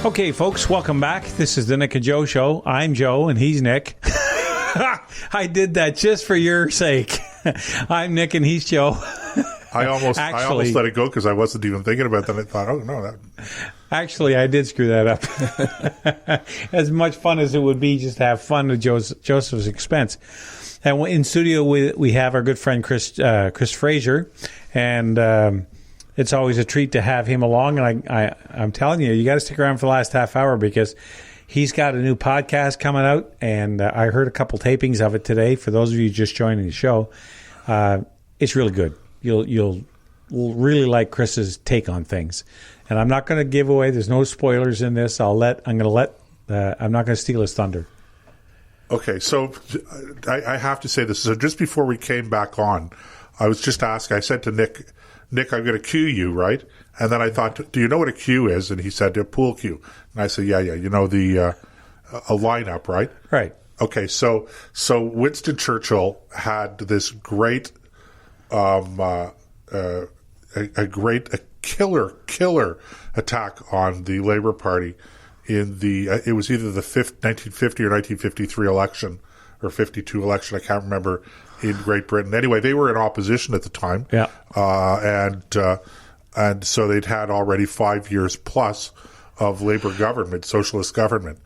Okay, folks, welcome back. This is the Nick and Joe Show. I'm Joe, and he's Nick. I did that just for your sake. I'm Nick, and he's Joe. I almost let it go because I wasn't even thinking about that. I thought, oh, no. Actually, I did screw that up. As much fun as it would be just to have fun at Joseph's expense. And in studio, we have our good friend Chris Fraser, and it's always a treat to have him along. And I'm telling you, you got to stick around for the last half hour because he's got a new podcast coming out, and I heard a couple tapings of it today. For those of you just joining the show, it's really good. You'll really like Chris's take on things. And I'm not going to give away. There's no spoilers in this. I'm not going to steal his thunder. Okay, so I have to say this. So just before we came back on, I was just asking. I said to Nick, I'm going to cue you, right? And then I thought, do you know what a cue is? And he said, a pool cue. And I said, yeah. You know a lineup, right? Right. Okay, so Winston Churchill had this great, a killer attack on the Labour Party in it was either the 1950 or 1953 election or 52 election. I can't remember, in Great Britain. Anyway, they were in opposition at the time. Yeah. And so they'd had already 5 years plus of Labour government, socialist government.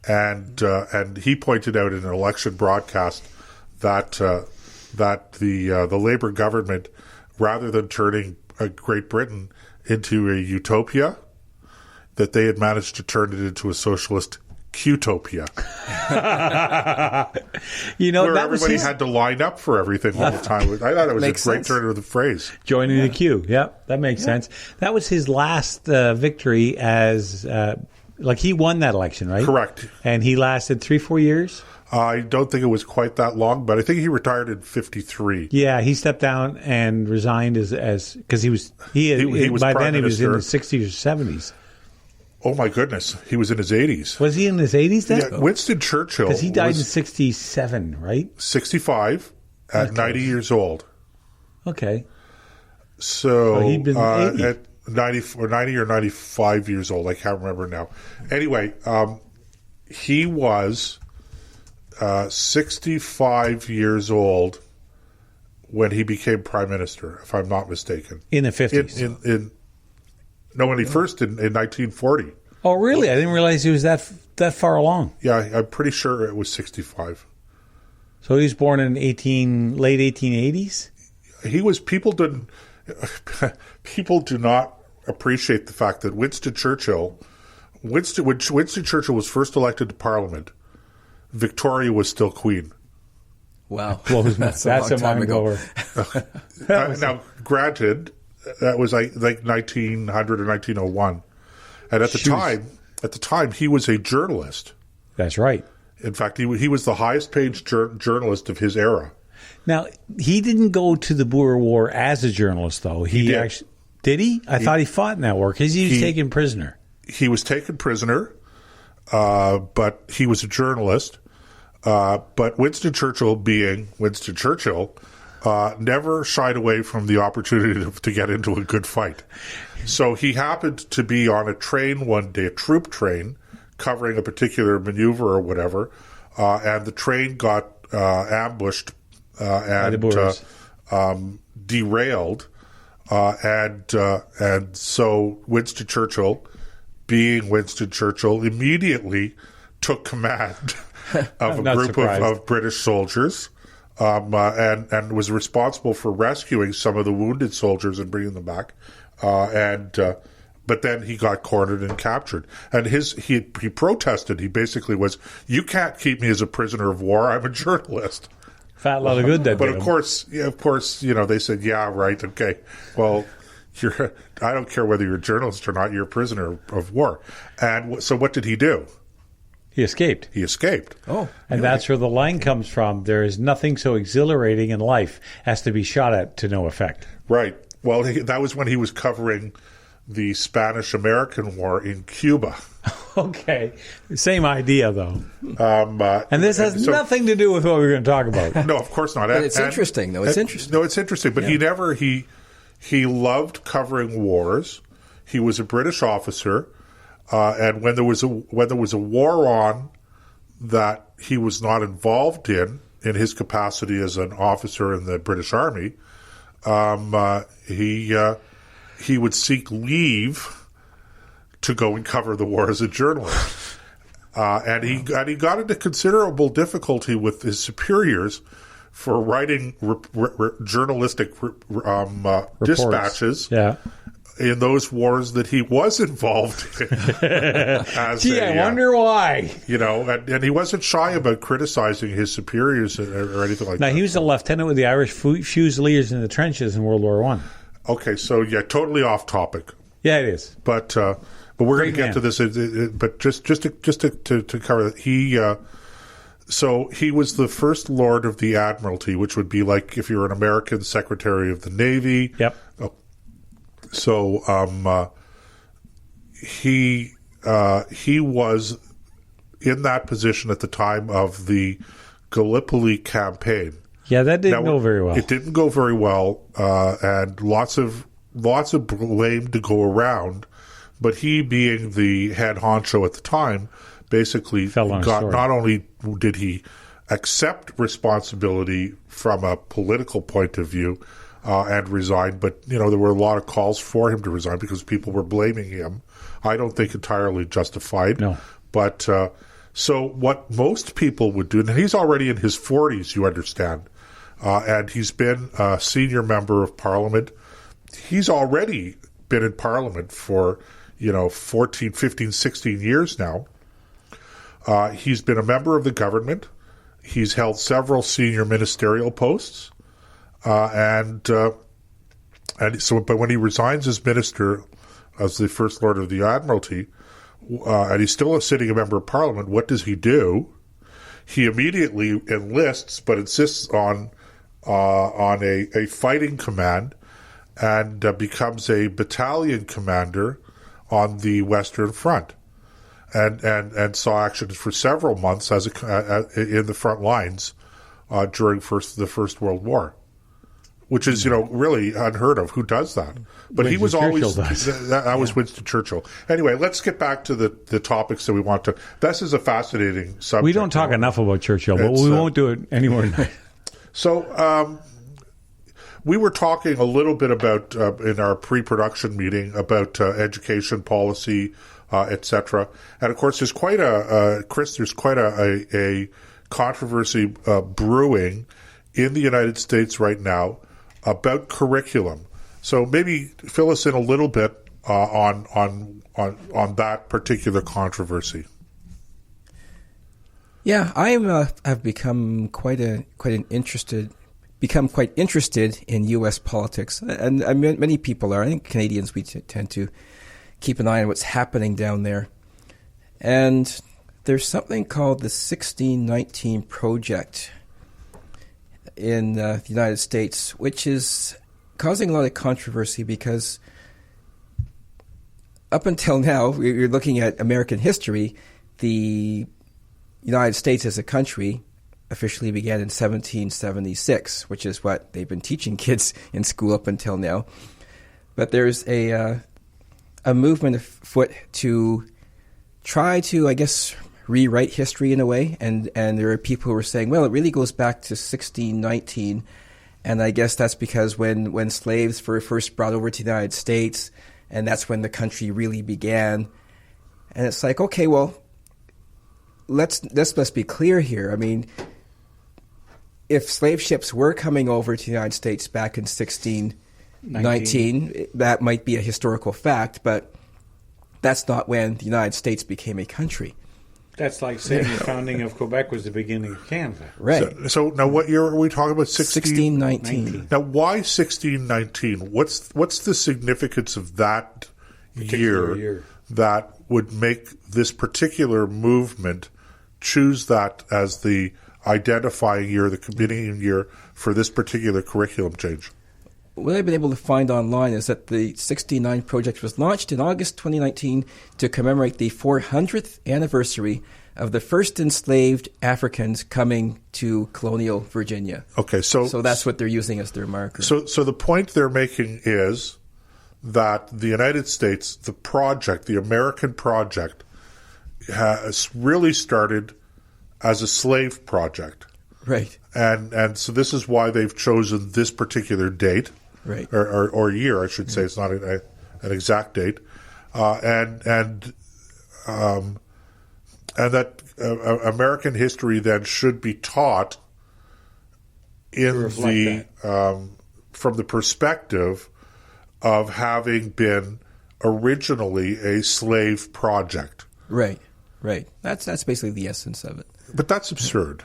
And he pointed out in an election broadcast that the Labour government, rather than turning Great Britain into a utopia, that they had managed to turn it into a socialist Qtopia. Where that everybody had to line up for everything all the time. I thought it was a great turn of the phrase. Joining the queue. Yeah, that makes sense. That was his last victory as, he won that election, right? Correct. And he lasted 3-4 years? I don't think it was quite that long, but I think he retired in 53. Yeah, he stepped down and resigned as because he was by then he was in his 60s or 70s. Oh my goodness, he was in his 80s. Was he in his 80s then? Yeah, Winston Churchill. Because he died in 67, right? 65 at 90 years old. Okay. So he'd been 80. At 90 or 95 years old. I can't remember now. Anyway, he was 65 years old when he became prime minister, if I'm not mistaken. In the 50s? When he first in 1940. Oh, really? I didn't realize he was that far along. Yeah, I'm pretty sure it was 65. So he was born in late 1880s? People do not appreciate the fact that Winston Churchill, when Winston Churchill was first elected to Parliament, Victoria was still queen. Wow. Well, that's a mind-blower. Now, granted, that was like 1900 or 1901. And at the time, he was a journalist. That's right. In fact, he was the highest paid journalist of his era. Now, he didn't go to the Boer War as a journalist, though. He did. Actually, did he? I thought he fought in that war because he was taken prisoner. He was taken prisoner, but he was a journalist. But Winston Churchill, being Winston Churchill, never shied away from the opportunity to get into a good fight. So he happened to be on a train one day, a troop train, covering a particular maneuver or whatever, and the train got ambushed and derailed, and so Winston Churchill, being Winston Churchill, immediately took command of a group of British soldiers. And was responsible for rescuing some of the wounded soldiers and bringing them back. But then he got cornered and captured. And he protested. He basically was, you can't keep me as a prisoner of war. I'm a journalist. Fat lot of good that But did of course, they said, yeah, right, okay. Well, I don't care whether you're a journalist or not. You're a prisoner of war. And so what did he do? He escaped. Oh. And that's where the line comes from. There is nothing so exhilarating in life as to be shot at to no effect. Right. Well, that was when he was covering the Spanish-American War in Cuba. Okay. Same idea, though. And this has nothing to do with what we're going to talk about. No, of course not. But it's interesting, though. It's interesting. No, it's interesting. But he loved covering wars. He was a British officer. and when there was a war on that he was not involved in his capacity as an officer in the British Army, he would seek leave to go and cover the war as a journalist. And he got into considerable difficulty with his superiors for writing journalistic dispatches in those wars that he was involved in. I wonder why. And he wasn't shy about criticizing his superiors or anything like that. Now, he was a lieutenant with the Irish Fusiliers in the trenches in World War I. Okay, so totally off topic. Yeah, it is. But we're going to get to this. But just to cover that, so he was the first Lord of the Admiralty, which would be like if you're an American Secretary of the Navy. Yep. So he was in that position at the time of the Gallipoli campaign. Yeah, that didn't go very well. It didn't go very well, and lots of blame to go around. But he, being the head honcho at the time, basically not only did he accept responsibility from a political point of view and resign, but there were a lot of calls for him to resign because people were blaming him. I don't think entirely justified. No. But so what most people would do, and he's already in his 40s, you understand, and he's been a senior member of Parliament. He's already been in Parliament for 14, 15, 16 years now. He's been a member of the government. He's held several senior ministerial posts. And so, but when he resigns as minister, as the First Lord of the Admiralty, and he's still a sitting member of Parliament, what does he do? He immediately enlists, but insists on a fighting command, and becomes a battalion commander on the Western Front, and saw action for several months in the front lines during the First World War, which is really unheard of. Who does that? But he was always that was Winston Churchill. Anyway, let's get back to the topics that we want to. This is a fascinating subject. We don't talk enough about Churchill, but we won't do it anymore. So. We were talking a little bit about in our pre-production meeting about education policy, etc. And of course, there's quite a controversy brewing in the United States right now about curriculum. So maybe fill us in a little bit on that particular controversy. Yeah, I've become quite interested in U.S. politics, and many people are. I think Canadians, we tend to keep an eye on what's happening down there. And there's something called the 1619 Project in the United States, which is causing a lot of controversy because up until now, you're looking at American history, the United States as a country officially began in 1776, which is what they've been teaching kids in school up until now. But there's a movement afoot to try to, I guess, rewrite history in a way. And there are people who are saying, well, it really goes back to 1619. And I guess that's because when slaves were first brought over to the United States, and that's when the country really began. And it's like, okay, well, let's be clear here. I mean, if slave ships were coming over to the United States back in 1619, that might be a historical fact, but that's not when the United States became a country. That's like saying the founding of Quebec was the beginning of Canada. Right. So now what year are we talking about? 1619. Now, why 1619? What's the significance of that year that would make this particular movement choose that as the identifying year, the beginning year for this particular curriculum change? What I've been able to find online is that the 1619 Project was launched in August 2019 to commemorate the 400th anniversary of the first enslaved Africans coming to colonial Virginia. Okay, so that's what they're using as their marker. So the point they're making is that the United States, the project, the American project, has really started as a slave project. Right. And so this is why they've chosen this particular date, right, or year, I should say. It's not an exact date, and that American history then should be taught in from the perspective of having been originally a slave project. Right. That's basically the essence of it. But that's absurd.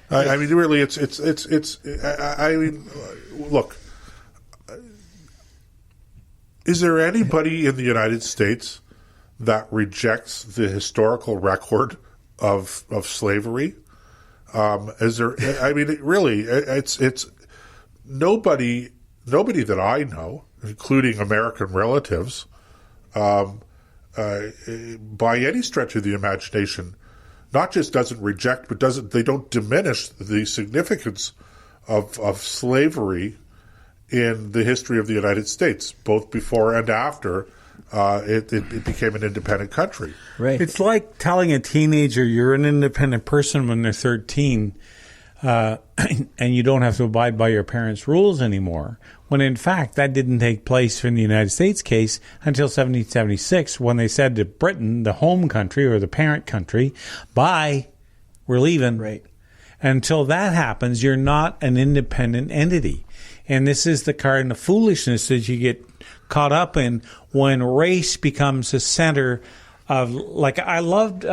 I mean, really, it's. I mean, look. Is there anybody in the United States that rejects the historical record of slavery? Is there? I mean, really, it's nobody that I know, including American relatives, by any stretch of the imagination, not just doesn't reject, but they don't diminish the significance of slavery in the history of the United States, both before and after it became an independent country. Right. It's like telling a teenager you're an independent person when they're 13, and you don't have to abide by your parents' rules anymore, when in fact that didn't take place in the United States case until 1776, when they said to Britain, the home country or the parent country, bye, we're leaving. Right. Until that happens, you're not an independent entity. And this is the kind of foolishness that you get caught up in when race becomes the center of, like, I loved,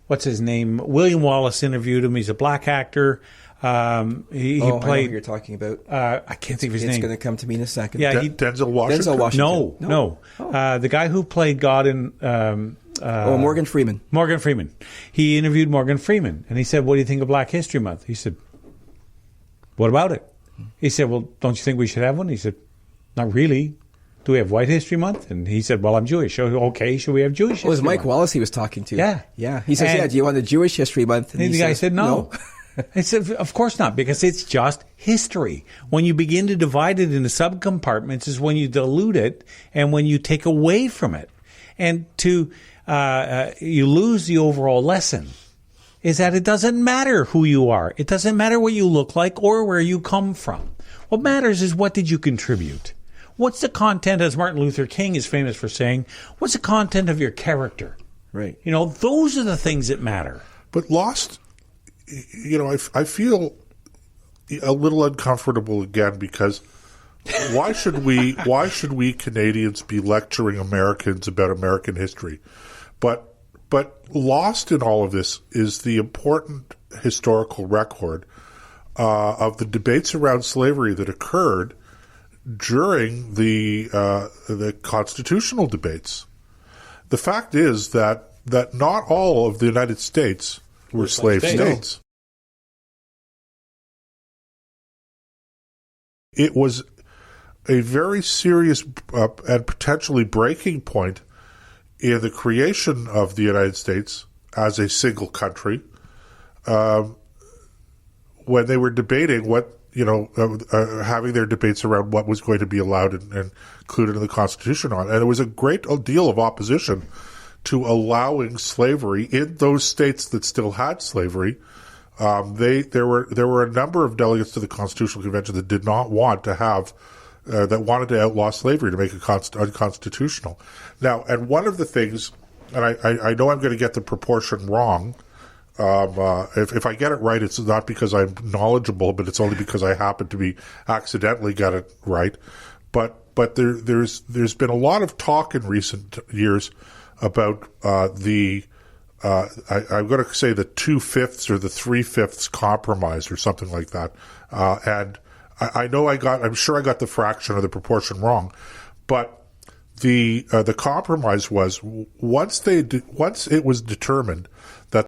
what's his name? William Wallace interviewed him. He's a black actor. He I know played. who you're talking about. I can't think of his name. It's going to come to me in a second. Yeah, Denzel Washington. Denzel Washington. No. Oh. The guy who played God in. Morgan Freeman. Morgan Freeman. He interviewed Morgan Freeman, and he said, "What do you think of Black History Month?" He said, "What about it?" He said, "Well, don't you think we should have one?" He said, "Not really. Do we have White History Month?" And he said, "Well, I'm Jewish. Okay, should we have Jewish History Month? It was Mike Month?" Wallace he was talking to. Yeah. He says, do you want a Jewish History Month? And the guy said, no. I said, of course not, because it's just history. When you begin to divide it into subcompartments is when you dilute it and when you take away from it. And you lose the overall lesson, is that it doesn't matter who you are. It doesn't matter what you look like or where you come from. What matters is, what did you contribute? What's the content, as Martin Luther King is famous for saying, what's the content of your character? Right. You know, those are the things that matter. But lost, you know, I feel a little uncomfortable again, because why should we Canadians be lecturing Americans about American history? But lost in all of this is the important historical record of the debates around slavery that occurred during the constitutional debates. The fact is that not all of the United States were slave states. It was a very serious and potentially breaking point in the creation of the United States as a single country, when they were debating having their debates around what was going to be allowed and included in the Constitution and there was a great deal of opposition to allowing slavery in those states that still had slavery. There were a number of delegates to the Constitutional Convention that did not want to have that wanted to outlaw slavery, to make it unconstitutional. Now, and one of the things, and I know I'm going to get the proportion wrong. If I get it right, it's not because I'm knowledgeable, but it's only because I happen to be accidentally got it right. But there's been a lot of talk in recent years about I'm going to say the 2/5 or the 3/5 compromise or something like that. And I'm sure I got the fraction or the proportion wrong, but the compromise was once it was determined that